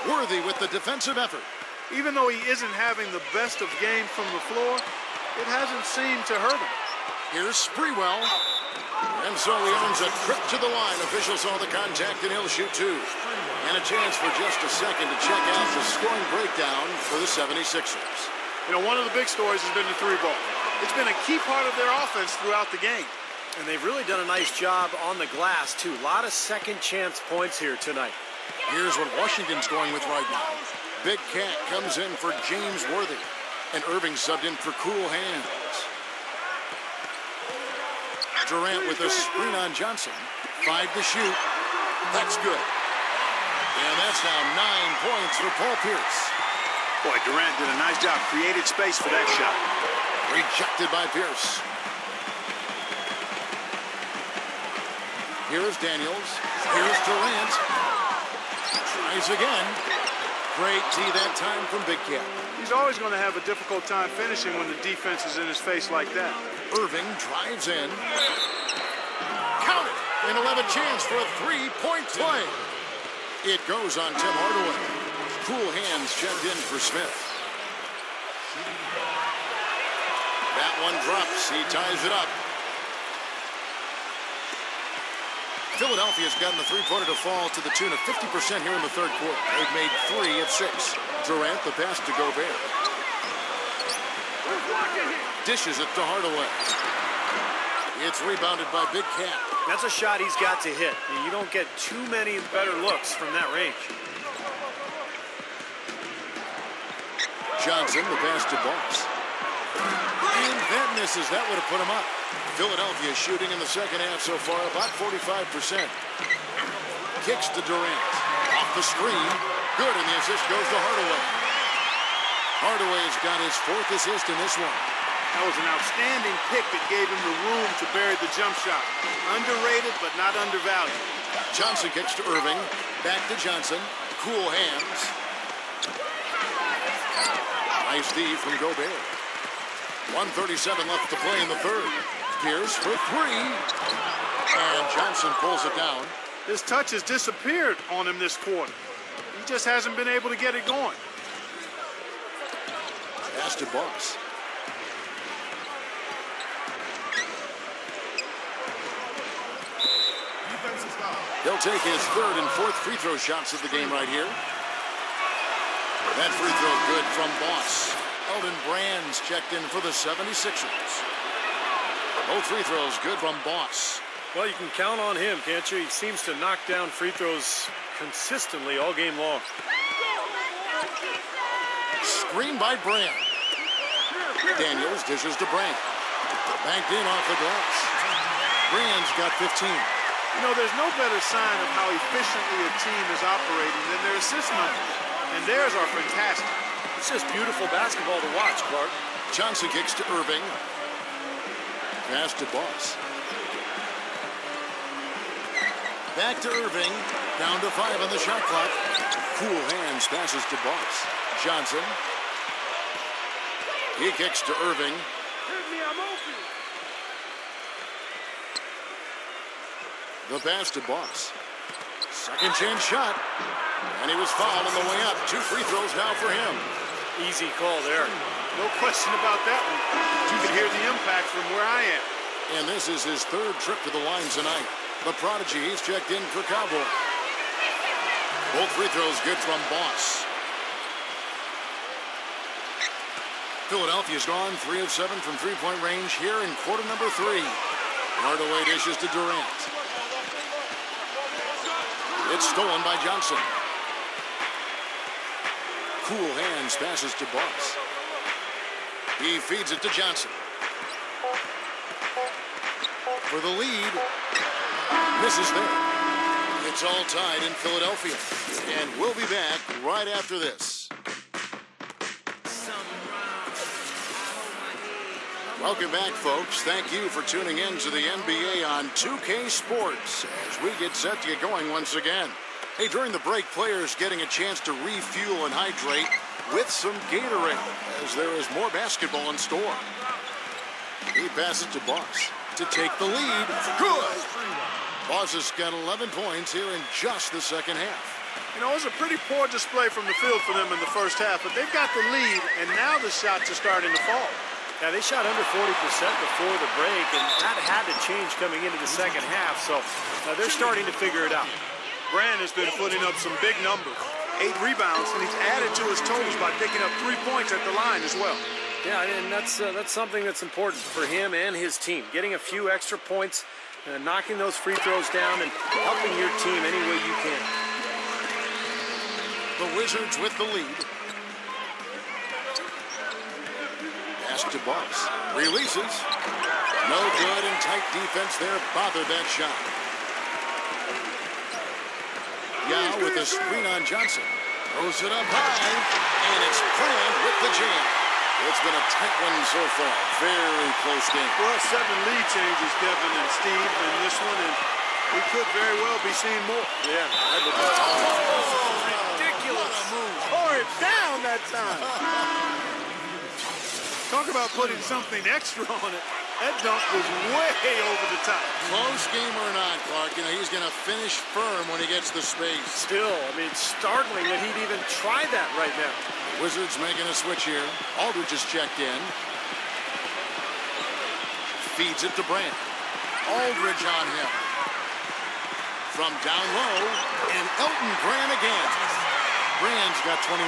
Worthy with the defensive effort. Even though he isn't having the best of games from the floor, it hasn't seemed to hurt him. Here's Sprewell. And so he earns a trip to the line. Officials saw the contact, and he'll shoot 2. And a chance for just a second to check out the scoring breakdown for the 76ers. You know, one of the big stories has been the 3-ball. It's been a key part of their offense throughout the game. And they've really done a nice job on the glass, too. A lot of second chance points here tonight. Here's what Washington's going with right now. Big Cat comes in for James Worthy. And Irving subbed in for Cool Hands. Durant with a screen on Johnson. 5 to shoot. That's good. And that's now 9 points for Paul Pierce. Boy, Durant did a nice job. Created space for that shot. Rejected by Pierce. Here's Daniels. Here's Durant. Tries again. Great tee that time from Big Cat. He's always going to have a difficult time finishing when the defense is in his face like that. Irving drives in. Count it! And he'll have a chance for a 3-point play. It goes on Tim Hardaway. Cool Hands checked in for Smith. That one drops. He ties it up. Philadelphia's gotten the three-pointer to fall to the tune of 50% here in the third quarter. They've made 3 of 6. Durant, the pass to Gobert. Dishes it to Hardaway. It's rebounded by Big Cat. That's a shot he's got to hit. You don't get too many better looks from that range. Johnson, the pass to Boss. And that misses. That would have put him up. Philadelphia shooting in the second half so far about 45%. Kicks to Durant. Off the screen. Good, and the assist goes to Hardaway. Hardaway's got his 4th assist in this one. That was an outstanding pick that gave him the room to bury the jump shot. Underrated, but not undervalued. Johnson kicks to Irving. Back to Johnson. Cool Hands. Nice D from Gobert. 1:37 left to play in the third. Pierce for 3. And Johnson pulls it down. His touch has disappeared on him this quarter. He just hasn't been able to get it going. Pass to Boss. He'll take his 3rd and 4th free throw shots of the game right here. That free throw good from Boss. Elton Brand's checked in for the 76ers. Both free throws good from Boss. Well, you can count on him, can't you? He seems to knock down free throws consistently all game long. Screen by Brand. Daniels dishes to Brand. Banked in off the glass. Brand's got 15. You know, there's no better sign of how efficiently a team is operating than their assist numbers. And theirs are fantastic. It's just beautiful basketball to watch, Clark. Johnson kicks to Irving. pass to Boss. Back to Irving. Down to 5 on the shot clock. Cool hands passes to Boss. Johnson. He kicks to Irving. The pass to Boss. Second chance shot. And he was fouled on the way up. 2 free throws now for him. Easy call there. No question about that one. You can hear the impact from where I am. And this is his 3rd trip to the line tonight. The prodigy, he's checked in for Cowboy. Both free throws good from Boss. Philadelphia's gone 3 of 7 from three-point range here in quarter number 3. Hardaway dishes to Durant. It's stolen by Johnson. Cool hands passes to Boss. He feeds it to Johnson. For the lead. Misses there. It's all tied in Philadelphia. And we'll be back right after this. Welcome back, folks. Thank you for tuning in to the NBA on 2K Sports as we get set to get going once again. Hey, during the break, players getting a chance to refuel and hydrate with some Gatorade as there is more basketball in store. He passes to Boss to take the lead. Good! Boss has got 11 points here in just the second half. You know, it was a pretty poor display from the field for them in the first half, but they've got the lead, and now the shots are starting to fall. Yeah, they shot under 40% before the break, and that had to change coming into the second half, so they're starting to figure it out. Brand has been putting up some big numbers. 8 rebounds, and he's added to his totals by picking up 3 points at the line as well. Yeah, and that's something that's important for him and his team. Getting a few extra points, knocking those free throws down, and helping your team any way you can. The Wizards with the lead. Pass to Boss. Releases. No good, and tight defense there bothered that shot. Yao with a screen on Johnson. Throws it up high, and it's Brand with the jam. It's been a tight one so far. Very close game. Well, 7 lead changes, Kevin and Steve, in this one, and we could very well be seeing more. Yeah. Ridiculous. Tore it down that time. Talk about putting something extra on it. That dunk was way over the top. Close game or not, Clark, you know, he's going to finish firm when he gets the space. Still, I mean, startling that he'd even try that right now. Wizards making a switch here. Aldridge is checked in. Feeds it to Brand. Aldridge on him. From down low, and Elton Brand again. Brand's got 21.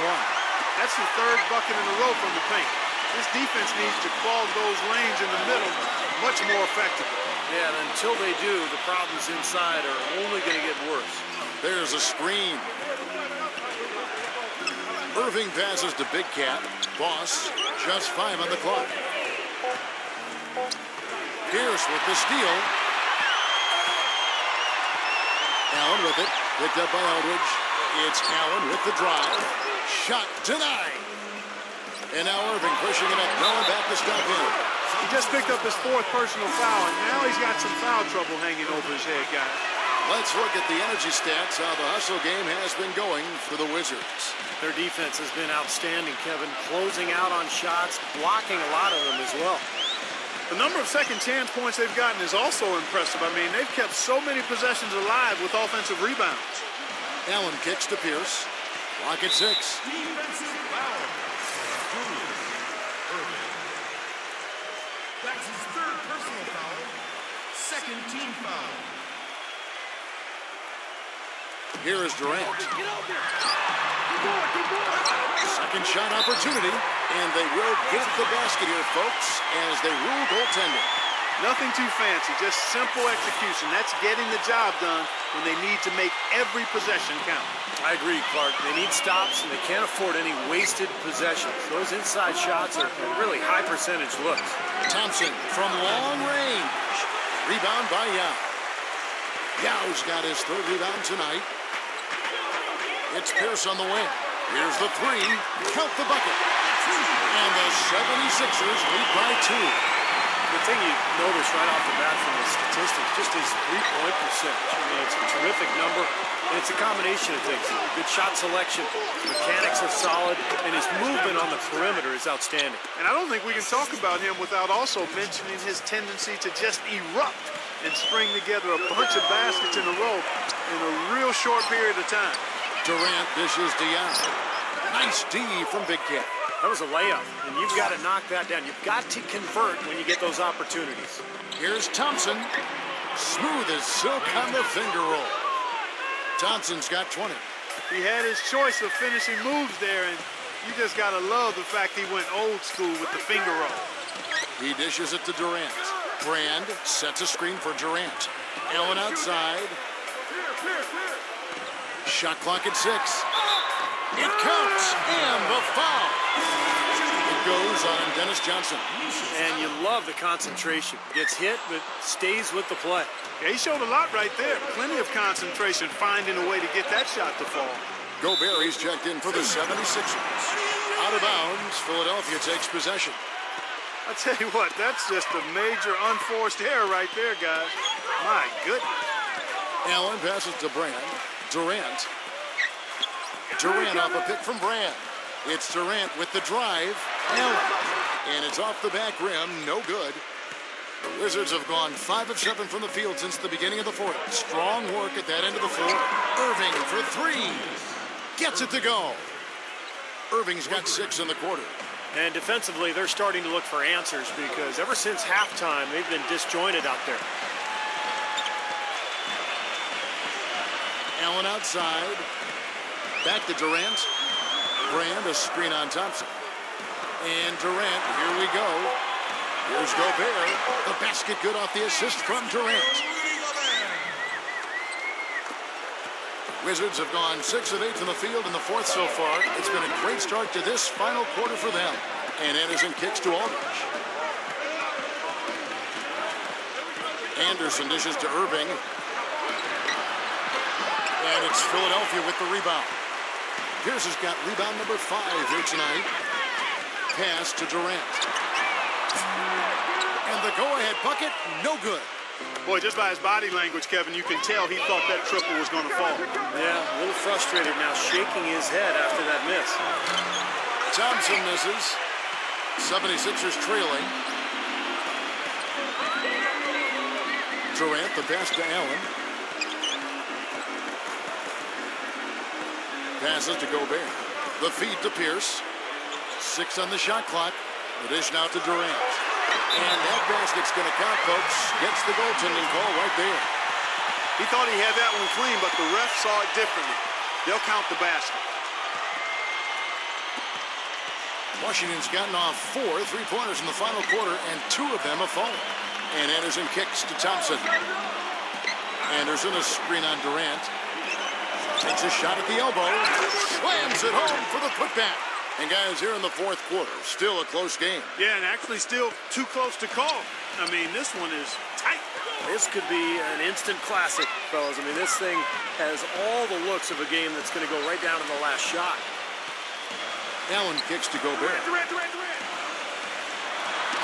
That's the 3rd bucket in a row from the paint. This defense needs to clog those lanes in the middle much more effectively. Yeah, and until they do, the problems inside are only going to get worse. There's a screen. Irving passes to Big Cat. Boss, just 5 on the clock. Pierce with the steal. Allen with it. Picked up by Aldridge. It's Allen with the drive. Shot denied. And now Irving pushing it up, going back to stop him. He just picked up his 4th personal foul, and now he's got some foul trouble hanging over his head, guys. Let's look at the energy stats, how the hustle game has been going for the Wizards. Their defense has been outstanding, Kevin, closing out on shots, blocking a lot of them as well. The number of second chance points they've gotten is also impressive. I mean, they've kept so many possessions alive with offensive rebounds. Allen kicks to Pierce. Clock at 6. Defensive foul. That's his 3rd personal foul. 2nd team foul. Here is Durant. Second shot opportunity, and they will get the basket here, folks, as they rule goaltending. Nothing too fancy, just simple execution. That's getting the job done when they need to make every possession count. I agree, Clark. They need stops, and they can't afford any wasted possessions. Those inside shots are really high-percentage looks. Thompson from long range. Rebound by Yao. Yao's got his 3rd rebound tonight. It's Pierce on the wing. Here's the 3. Count the bucket. And the 76ers lead by 2. the thing you notice right off the bat from the statistics, just his three-point percentage. I mean, it's a terrific number, and it's a combination of things. Good shot selection, mechanics are solid, and his movement on the perimeter is outstanding. And I don't think we can talk about him without also mentioning his tendency to just erupt and string together a bunch of baskets in a row in a real short period of time. Durant dishes to Young. Nice D from Big Cat. That was a layup, and you've got to knock that down. You've got to convert when you get those opportunities. Here's Thompson. Smooth as silk on the finger roll. Thompson's got 20. He had his choice of finishing moves there, and you just got to love the fact he went old school with the finger roll. He dishes it to Durant. Brand sets a screen for Durant. Allen outside. Shot clock at 6. It counts, and the foul. It goes on Dennis Johnson. And you love the concentration. Gets hit, but stays with the play. Yeah, he showed a lot right there. Plenty of concentration, finding a way to get that shot to fall. Gobert, he's checked in for the 76ers. Out of bounds, Philadelphia takes possession. I tell you what, that's just a major unforced error right there, guys. My goodness. Allen passes to Brand. Durant. Durant off a pick from Brand. It's Durant with the drive. And it's off the back rim. No good. The Wizards have gone 5 of 7 from the field since the beginning of the fourth. Strong work at that end of the floor. Irving for 3. Gets it to go. Irving's got 6 in the quarter. And defensively, they're starting to look for answers because ever since halftime, they've been disjointed out there. Allen outside. Back to Durant. Brand, a screen on Thompson. And Durant, here we go. Here's Gobert. The basket good off the assist from Durant. Wizards have gone 6 of 8 from the field in the fourth so far. It's been a great start to this final quarter for them. And Anderson kicks to Aldridge. Anderson dishes to Irving. And it's Philadelphia with the rebound. Pierce has got rebound number 5 here tonight. Pass to Durant. And the go-ahead bucket, no good. Boy, just by his body language, Kevin, you can tell he thought that triple was going to fall. Yeah, a little frustrated now, shaking his head after that miss. Thompson misses. 76ers trailing. Durant, the pass to Allen. Passes to Gobert. The feed to Pierce. 6 on the shot clock. The dish now to Durant. And that basket's going to count, folks. Gets the goaltending call right there. He thought he had that one clean, but the ref saw it differently. They'll count the basket. Washington's gotten off 4 3-pointers in the final quarter, and 2 of them have fallen. And Anderson kicks to Thompson. Anderson, a screen on Durant. Takes a shot at the elbow. Slams it home for the putback. And guys, here in the fourth quarter, still a close game. Yeah, and actually still too close to call. I mean, this one is tight. This could be an instant classic, fellas. I mean, this thing has all the looks of a game that's going to go right down to the last shot. Allen kicks to Gobert. Durant.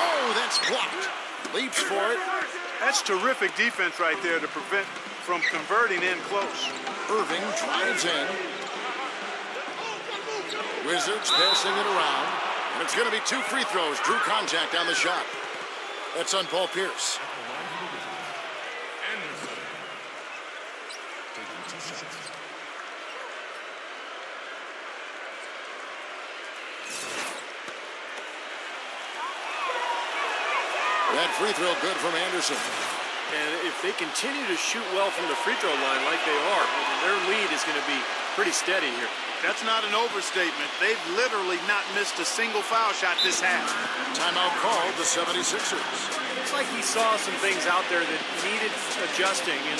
Oh, that's blocked. Leaps for it. That's terrific defense right there to prevent from converting in close. Irving drives in. Wizards passing it around. And it's going to be 2 free throws. Drew contact on the shot. That's on Paul Pierce. That free throw good from Anderson. And if they continue to shoot well from the free throw line like they are, their lead is going to be pretty steady here. That's not an overstatement. They've literally not missed a single foul shot this half. Timeout called the 76ers. Looks like he saw some things out there that needed adjusting and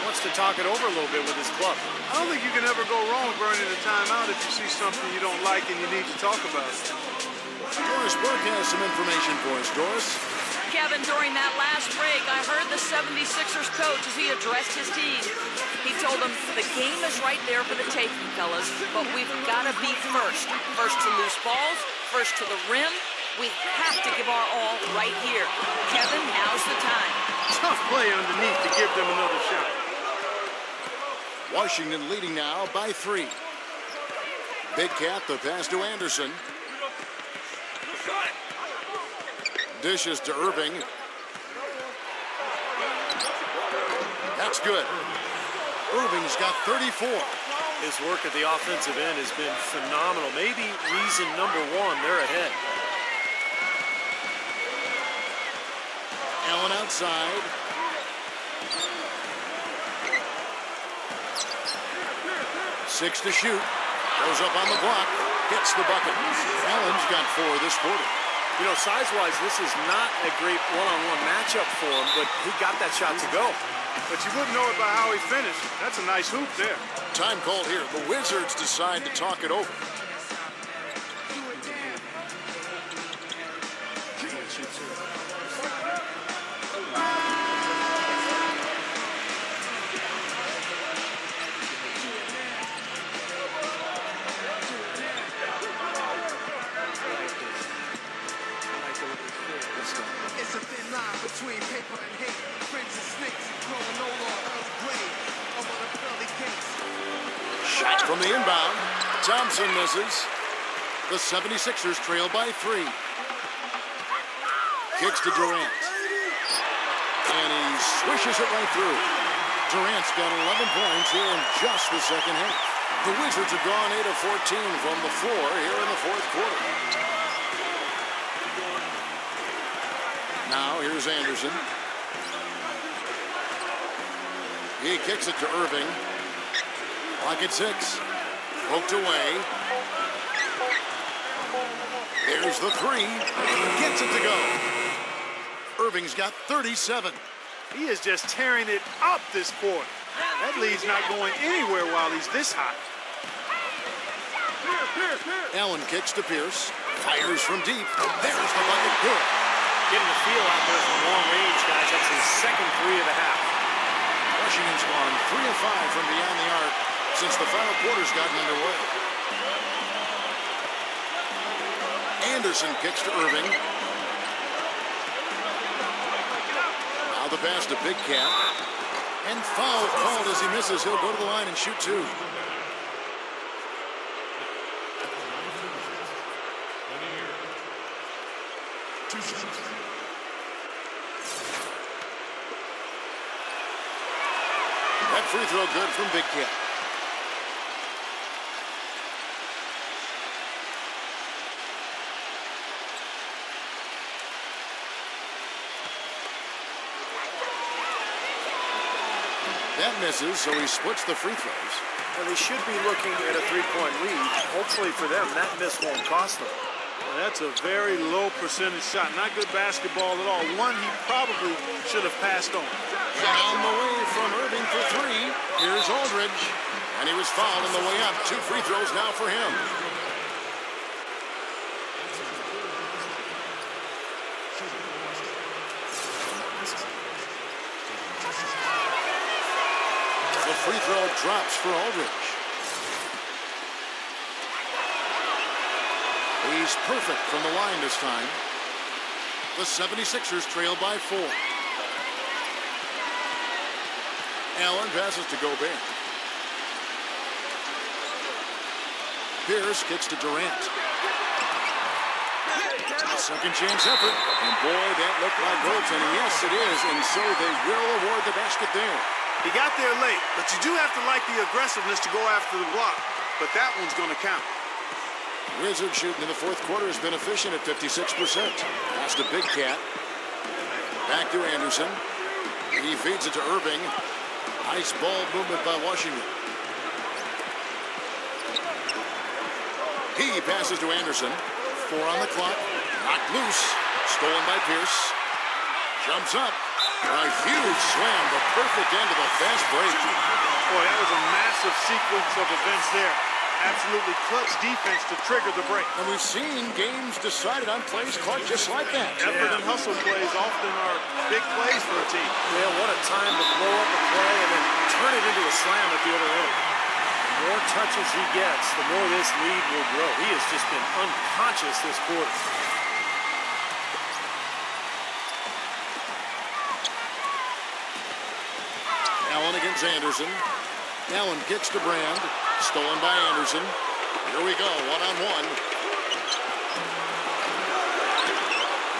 wants to talk it over a little bit with his club. I don't think you can ever go wrong burning a timeout if you see something you don't like and you need to talk about it. Doris Burke has some information for us. Doris? Kevin, during that last break, I heard the 76ers coach as he addressed his team. He told them, the game is right there for the taking, fellas, but we've got to be first. First to loose balls, first to the rim. We have to give our all right here. Kevin, now's the time. Tough play underneath to give them another shot. Washington leading now by 3. Big Cat, the pass to Anderson. Dishes to Irving. That's good. Irving's got 34. His work at the offensive end has been phenomenal. Maybe reason number 1, they're ahead. Allen outside. Six to shoot. Goes up on the block. Hits the bucket. Allen's got 4 this quarter. You know, size-wise, this is not a great one-on-one matchup for him, but he got that shot to go. But you wouldn't know it by how he finished. That's a nice hoop there. Time called here. The Wizards decide to talk it over. It's a thin line between paper and hate. Friends and snakes, growing Earth Grey. Over the pearly gates. Shot from the inbound. Thompson misses. The 76ers trail by 3. Kicks to Durant. And he swishes it right through. Durant's got 11 points here in just the second half. The Wizards have gone 8 of 14 from the floor here in the fourth quarter. Now here's Anderson. He kicks it to Irving. Clock at 6. Poked away. There's the 3. Gets it to go. Irving's got 37. He is just tearing it up this quarter. That lead's not going anywhere while he's this hot. Allen kicks to Pierce. Fires from deep. There's the bucket. Good. Getting the feel out there from long range, guys. That's his second 3 of the half. Washington's gone 3 of 5 from beyond the arc since the final quarter's gotten underway. Anderson kicks to Irving. Now the pass to Big Cat. And foul called as he misses. He'll go to the line and shoot 2. That free throw good from Big Cat. That misses, so he splits the free throws. Well, they should be looking at a 3-point lead. Hopefully for them, that miss won't cost them. Well, that's a very low percentage shot. Not good basketball at all. One he probably should have passed on. On the way from Irving for 3. Here's Aldridge. And he was fouled on the way up. 2 free throws now for him. The free throw drops for Aldridge. He's perfect from the line this time. The 76ers trail by 4. Allen passes to Gobert. Pierce kicks to Durant. Second chance effort. And boy, that looked like goaltending. Yes, it is. And so they will award the basket there. He got there late, but you do have to like the aggressiveness to go after the block. But that one's going to count. Wizards shooting in the fourth quarter has been efficient at 56%. Pass to Big Cat. Back to Anderson. He feeds it to Irving. Nice ball movement by Washington. He passes to Anderson. 4 on the clock. Knocked loose. Stolen by Pierce. Jumps up. A huge slam. The perfect end of a fast break. Boy, that was a massive sequence of events there. Absolutely clutch defense to trigger the break. And we've seen games decided on plays caught just like that. Effort and hustle plays often are big plays for a team. Yeah, what a time to blow up the play and then turn it into a slam at the other end. The more touches he gets, the more this lead will grow. He has just been unconscious this quarter. Allen against Anderson. Allen kicks to Brand. Stolen by Anderson. Here we go, one-on-one.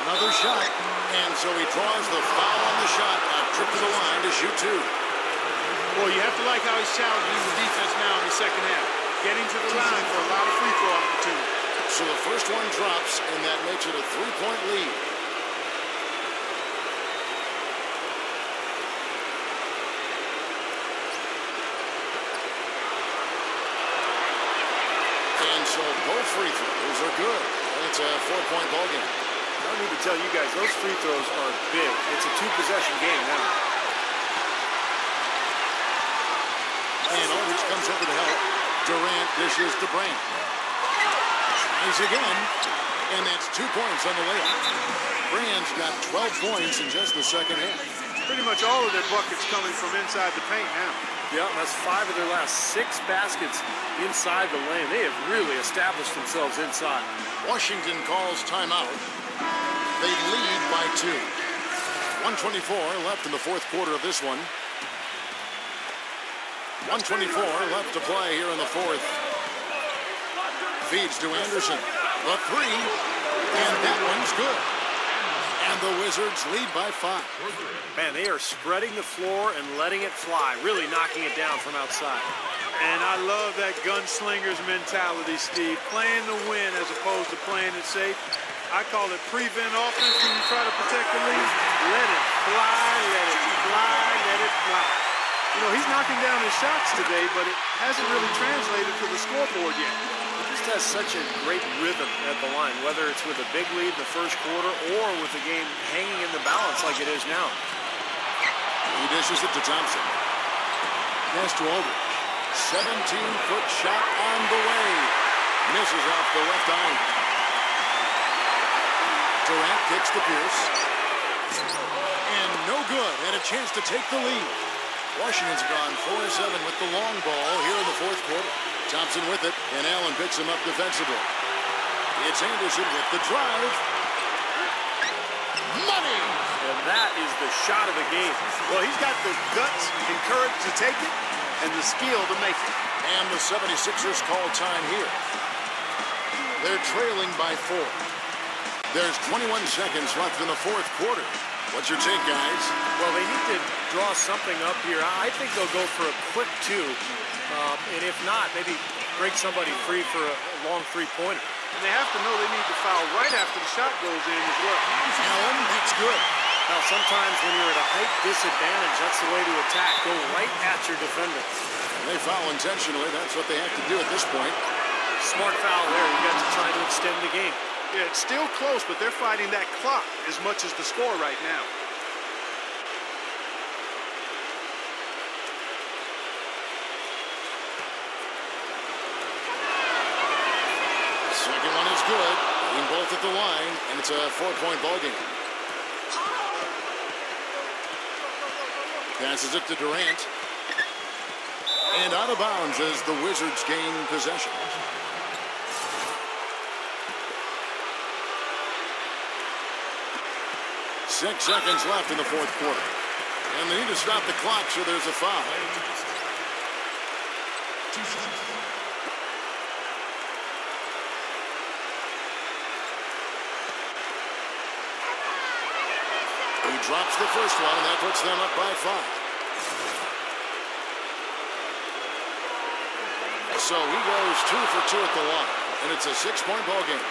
Another shot. And so he draws the foul on the shot. A trip to the line to shoot two. Well, you have to like how he's challenging the defense now in the second half. Getting to the line for a lot of free throw opportunities. So the first one drops, and that makes it a 3-point lead. And so both free throws are good. And it's a 4-point ball game. I don't need to tell you guys, those free throws are big. It's a 2-possession game now. And Aldridge comes over to help. Durant dishes to Brand. Tries again. And that's 2 points on the layup. Brand's got 12 points in just the second half. Pretty much all of their buckets coming from inside the paint now. Yeah, that's 5 of their last 6 baskets inside the lane. They have really established themselves inside. Washington calls timeout. They lead by 2. 124 left in the fourth quarter of this one. 124 left to play here in the fourth. Feeds to Anderson. The three. And that one's good. And the Wizards lead by 5. Man, they are spreading the floor and letting it fly, really knocking it down from outside. And I love that gunslinger's mentality, Steve. Playing to win as opposed to playing it safe. I call it prevent offense when you try to protect the lead. Let it fly, let it fly, let it fly. You know, he's knocking down his shots today, but it hasn't really translated to the scoreboard yet. He just has such a great rhythm at the line, whether it's with a big lead in the first quarter or with the game hanging in the balance like it is now. He dishes it to Thompson. Pass to Aldridge. 17-foot shot on the way. Misses off the left eye. Durant kicks to Pierce. And no good. Had a chance to take the lead. Washington's gone 4-7 with the long ball here in the fourth quarter. Thompson with it, and Allen picks him up defensively. It's Anderson with the drive. Money! And that is the shot of the game. Well, he's got the guts and courage to take it and the skill to make it. And the 76ers call time here. They're trailing by 4. There's 21 seconds left in the fourth quarter. What's your take, guys? Well, they need to draw something up here. I think they'll go for a quick 2. And if not, maybe break somebody free for a long three-pointer. And they have to know they need to foul right after the shot goes in as well. Allen, that's good. Now, sometimes when you're at a height disadvantage, that's the way to attack. Go right at your defender. And they foul intentionally. That's what they have to do at this point. Smart foul there. You got to try to extend the game. Yeah, it's still close, but they're fighting that clock as much as the score right now. Second one is good. Being both at the line, and it's a 4-point ball game. Passes it to Durant. And out of bounds as the Wizards gain possession. Six seconds left in the fourth quarter. And they need to stop the clock, so there's a foul. He drops the first one, and that puts them up by 5. So he goes 2 for 2 at the line, and it's a 6-point ball game.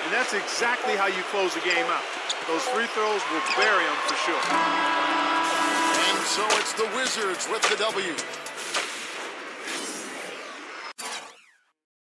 And that's exactly how you close the game out. Those free throws will bury them for sure. And so it's the Wizards with the W.